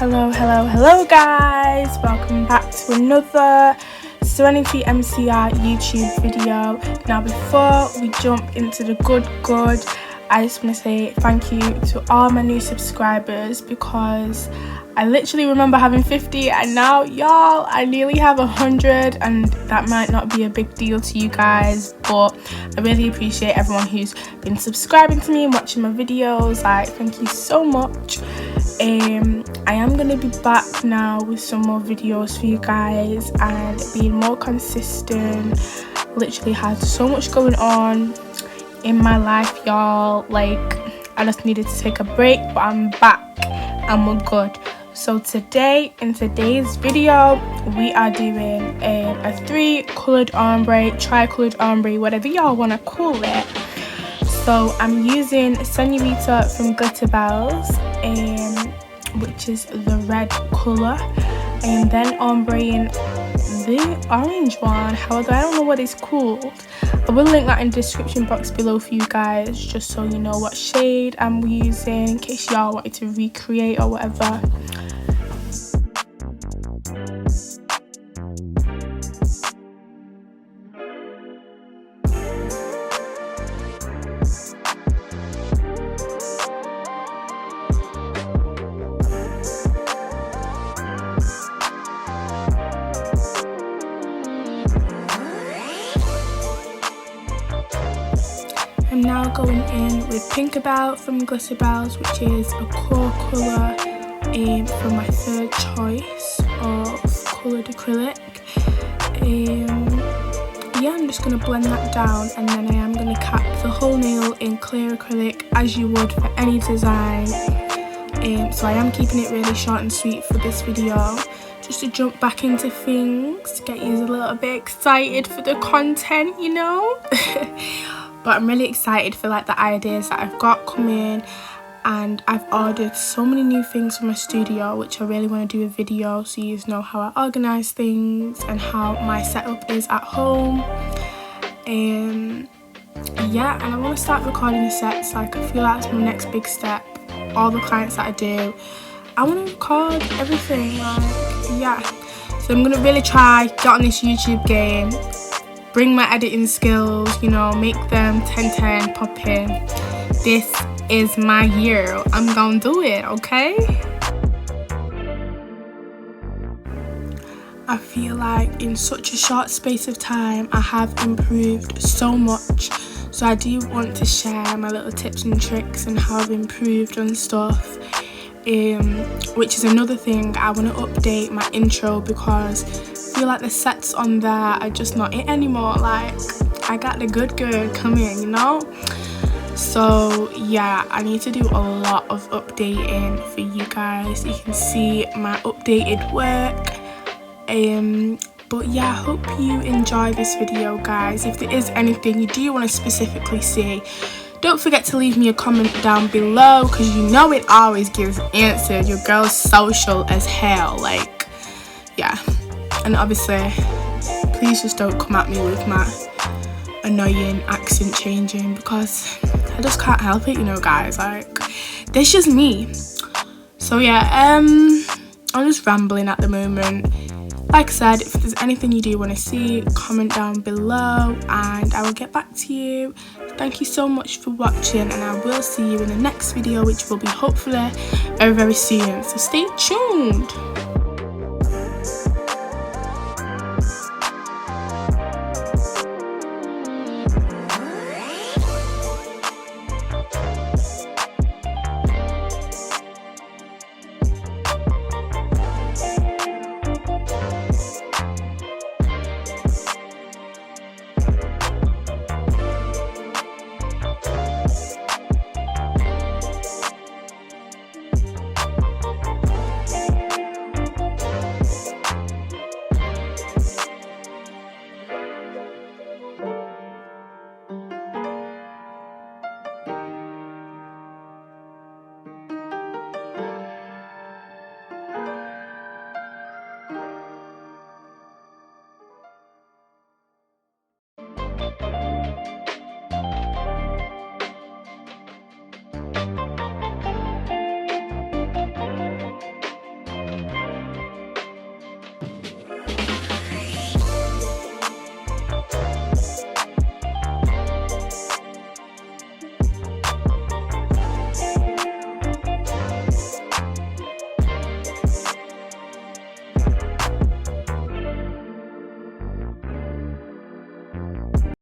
Hello guys, welcome back to another Serenity MCR YouTube video. Now before we jump into the good, I just want to say thank you to all my new subscribers, because I literally remember having 50 and now y'all, I nearly have 100, and that might not be a big deal to you guys, but I really appreciate everyone who's been subscribing to me and watching my videos. Like, thank you so much. I am going to be back now with some more videos for you guys and being more consistent. Literally had so much going on in my life, y'all. Like, I just needed to take a break, but I'm back and we're good. So today, in today's video, we are doing a 3-coloured ombre, tri-coloured ombre, whatever y'all want to call it. So I'm using Senorita from Glitterbels, which is the red colour. I am then ombreing the orange one. However, I don't know what it's called. I will link that in the description box below for you guys, just so you know what shade I'm using, in case y'all wanted to recreate or whatever. I'm now going in with Pinkerbel from Glitterbels, which is a core colour for my third choice of coloured acrylic. Yeah, I'm just going to blend that down, and then I am going to cap the whole nail in clear acrylic as you would for any design. So I am keeping it really short and sweet for this video, just to jump back into things, to get you a little bit excited for the content, you know. But I'm really excited for like the ideas that I've got coming, and I've ordered so many new things for my studio, which I really want to do a video so you know how I organise things and how my setup is at home. Yeah, and I want to start recording the sets. Like, I feel like that's my next big step. All the clients that I do, I want to record everything. Like, yeah, so I'm gonna really try get on this YouTube game, bring my editing skills, you know, make them 10/10 popping. This is my year. I'm gonna do it, okay? I feel like in such a short space of time, I have improved so much. So I do want to share my little tips and tricks and how I've improved and stuff. Which is another thing, I want to update my intro, because I feel like the sets on there are just not it anymore. Like, I got the good coming, you know. So yeah, I need to do a lot of updating for you guys. You can see my updated work. But yeah, I hope you enjoy this video, guys. If there is anything you do want to specifically see, don't forget to leave me a comment down below, because you know it always gives answers. Your girl's social as hell. Like, yeah. And obviously, please just don't come at me with my annoying accent changing, because I just can't help it, you know, guys. Like, that's just me. So yeah, I'm just rambling at the moment. Like I said, if there's anything you do want to see, comment down below and I will get back to you. Thank you so much for watching, and I will see you in the next video, which will be hopefully very, very soon. So stay tuned.